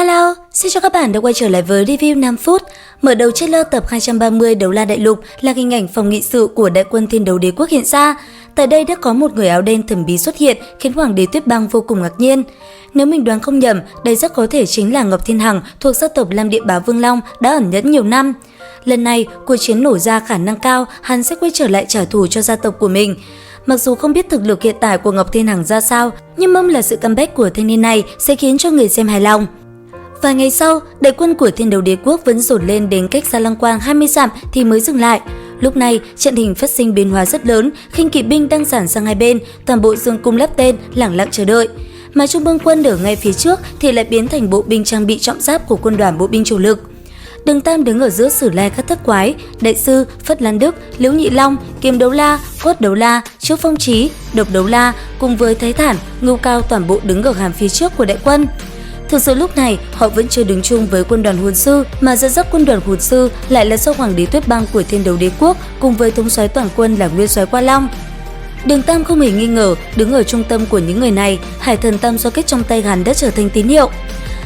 Hello, xin chào các bạn đã quay trở lại với review 5 phút. Mở đầu trailer tập 230 Đấu La Đại Lục là hình ảnh phòng nghị sự của đại quân Thiên Đấu Đế Quốc hiện ra. Tại đây đã có một người áo đen thần bí xuất hiện khiến Hoàng đế Tuyết Băng vô cùng ngạc nhiên. Nếu mình đoán không nhầm, đây rất có thể chính là Ngọc Thiên Hằng thuộc gia tộc Lam Địa Bá Vương Long đã ẩn nhẫn nhiều năm. Lần này, cuộc chiến nổ ra khả năng cao hắn sẽ quay trở lại trả thù cho gia tộc của mình. Mặc dù không biết thực lực hiện tại của Ngọc Thiên Hằng ra sao, nhưng mong là sự comeback của thanh niên này sẽ khiến cho người xem hài lòng. Vài ngày sau, đại quân của Thiên Đấu Đế Quốc vẫn dồn lên đến cách Gia Lăng Quang 20 dặm thì mới dừng lại. Lúc này, trận hình phát sinh biến hóa rất lớn, khinh kỵ binh đang dàn sang hai bên, toàn bộ dương cung lắp tên, lẳng lặng chờ đợi. Mà Trung Bương quân ở ngay phía trước thì lại biến thành bộ binh trang bị trọng giáp của quân đoàn bộ binh chủ lực. Đường Tam đứng ở giữa Sử Lai Khắc Thất Quái, Đại sư, Phất Lan Đức, Liễu Nhị Long, Kiếm Đấu La, Cốt Đấu La, Chiếu Phong Chí, Độc Đấu La cùng với Thái Thản, Ngưu Cao toàn bộ đứng ở hàng phía trước của đại quân. Thực sự lúc này họ vẫn chưa đứng chung với quân đoàn hồn sư, mà dẫn dắt quân đoàn hồn sư lại là do Hoàng đế Tuyết Băng của Thiên Đấu Đế Quốc cùng với thống soái toàn quân là Nguyên soái Qua Long. Đường Tam không hề nghi ngờ, đứng ở trung tâm của những người này, Hải Thần Tam do kết trong tay hắn đã trở thành tín hiệu.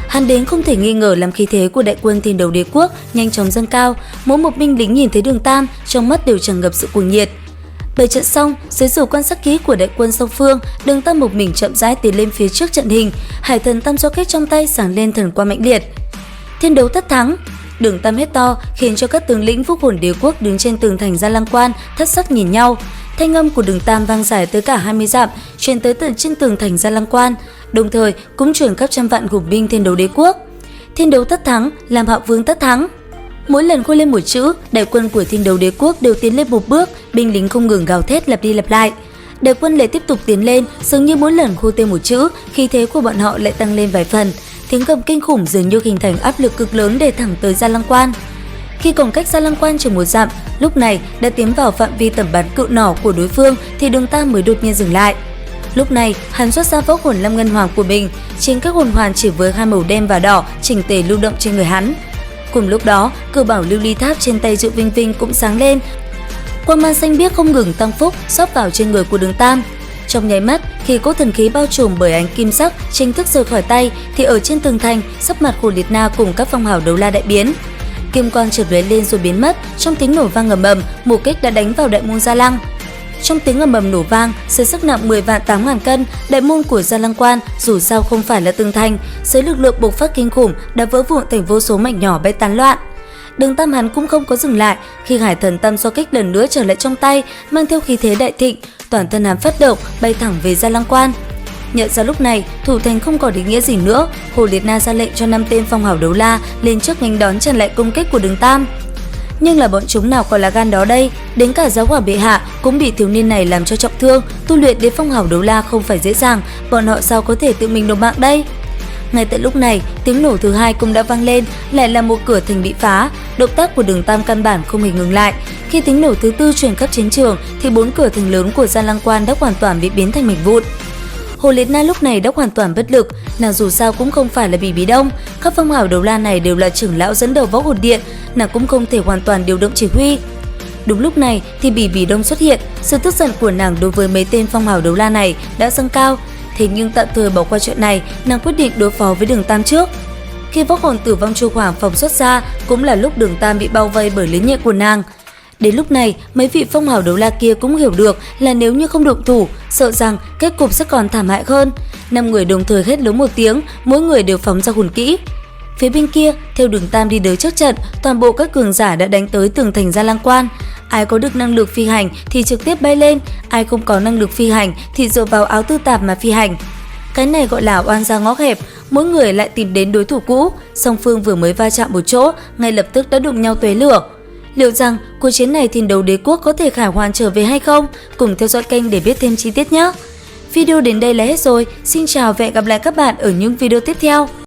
Hắn đến không thể nghi ngờ làm khí thế của đại quân Thiên Đấu Đế Quốc nhanh chóng dâng cao, mỗi một binh lính nhìn thấy Đường Tam trong mắt đều tràn ngập sự cuồng nhiệt. Bày trận xong, dưới sự quan sát kỹ của đại quân song phương, Đường Tam một mình chậm rãi tiến lên phía trước trận hình, Hải Thần Tam do kết trong tay sáng lên thần quang mãnh liệt. Thiên đấu tất thắng! Đường Tam hét to khiến cho các tướng lĩnh Vũ Hồn Đế Quốc đứng trên tường thành Gia Lăng Quan thất sắc nhìn nhau. Thanh âm của Đường Tam vang dài tới cả 20 dặm, truyền tới tận trên tường thành Gia Lăng Quan, đồng thời cũng truyền khắp trăm vạn hùng binh Thiên Đấu Đế Quốc. Thiên đấu tất thắng, làm Hạo Vương tất thắng. Mỗi lần khôi lên một chữ, đại quân của Thiên Đấu Đế Quốc đều tiến lên một bước, binh lính không ngừng gào thét lặp đi lặp lại. Đại quân lại tiếp tục tiến lên, dường như mỗi lần khôi tên một chữ, khí thế của bọn họ lại tăng lên vài phần. Tiếng gầm kinh khủng dường như hình thành áp lực cực lớn để thẳng tới Gia Lăng Quan. Khi còn cách Gia Lăng Quan chừng một dặm, lúc này đã tiến vào phạm vi tầm bắn cự nỏ của đối phương thì Đường Tam mới đột nhiên dừng lại. Lúc này, hắn xuất ra võ hồn Lam Ngân Hoàng của mình, trên các hồn hoàn chỉ với hai màu đen và đỏ chỉnh tề lưu động trên người hắn. Cùng lúc đó, cờ bảo lưu ly tháp trên tay Triệu Vinh Vinh cũng sáng lên. Quang mang xanh biếc không ngừng tăng phúc xóp vào trên người của Đường Tam. Trong nháy mắt, khi cỗ thần khí bao trùm bởi ánh kim sắc chính thức rời khỏi tay, thì ở trên tường thành, sắc mặt của Liệt Na cùng các phong hào đấu la đại biến. Kim quang chợt lóe lên rồi biến mất, trong tiếng nổ vang ầm ầm, một kích đã đánh vào đại môn Gia Lăng. Trong tiếng ầm ầm nổ vang, dưới sức nặng 10 vạn 8.000 cân, đại môn của Gia Lăng Quan dù sao không phải là tường thành, dưới lực lượng bộc phát kinh khủng đã vỡ vụn thành vô số mảnh nhỏ bay tán loạn. Đường Tam hắn cũng không có dừng lại, khi Hải Thần Tam do kích lần nữa trở lại trong tay, mang theo khí thế đại thịnh, toàn thân hắn phát động bay thẳng về Gia Lăng Quan. Nhận ra lúc này, thủ thành không còn ý nghĩa gì nữa, Hồ Liệt Na ra lệnh cho 5 tên phong hào đấu la lên trước nghênh đón chặn lại công kích của Đường Tam. Nhưng là bọn chúng nào còn là gan đó đây, đến cả giáo hoàng bệ hạ cũng bị thiếu niên này làm cho trọng thương, tu luyện đến phong hào đấu la không phải dễ dàng, bọn họ sao có thể tự mình nộp mạng đây. Ngay tại lúc này, tiếng nổ thứ hai cũng đã vang lên, lại là một cửa thành bị phá, động tác của Đường Tam căn bản không hề ngừng lại. Khi tiếng nổ thứ tư truyền khắp chiến trường thì 4 cửa thành lớn của Gia Lăng Quan đã hoàn toàn bị biến thành mảnh vụn. Hồ Liệt Na lúc này đã hoàn toàn bất lực, nàng dù sao cũng không phải là Bỉ Bí Đông, các phong hào đấu la này đều là trưởng lão dẫn đầu võ hồn điện, nàng cũng không thể hoàn toàn điều động chỉ huy. Đúng lúc này thì Bỉ Bí Đông xuất hiện, sự tức giận của nàng đối với mấy tên phong hào đấu la này đã dâng cao, thế nhưng tạm thời bỏ qua chuyện này, nàng quyết định đối phó với Đường Tam trước. Khi võ hồn Tử Vong Chu Hoàng phóng xuất ra, cũng là lúc Đường Tam bị bao vây bởi lính nhẹ của nàng. Đến lúc này, mấy vị phong hào đấu la kia cũng hiểu được là nếu như không động thủ, sợ rằng kết cục sẽ còn thảm hại hơn. 5 người đồng thời hét lớn một tiếng, mỗi người đều phóng ra hồn kỹ. Phía bên kia, theo Đường Tam đi tới trước trận, toàn bộ các cường giả đã đánh tới tường thành Gia Lăng Quan. Ai có được năng lực phi hành thì trực tiếp bay lên, ai không có năng lực phi hành thì dựa vào áo tư tạp mà phi hành. Cái này gọi là oan ra ngõ hẹp, mỗi người lại tìm đến đối thủ cũ, song phương vừa mới va chạm một chỗ, ngay lập tức đã đụng nhau tóe lửa. Liệu rằng cuộc chiến này Thiên Đấu Đế Quốc có thể khải hoàn trở về hay không? Cùng theo dõi kênh để biết thêm chi tiết nhé! Video đến đây là hết rồi, xin chào và hẹn gặp lại các bạn ở những video tiếp theo.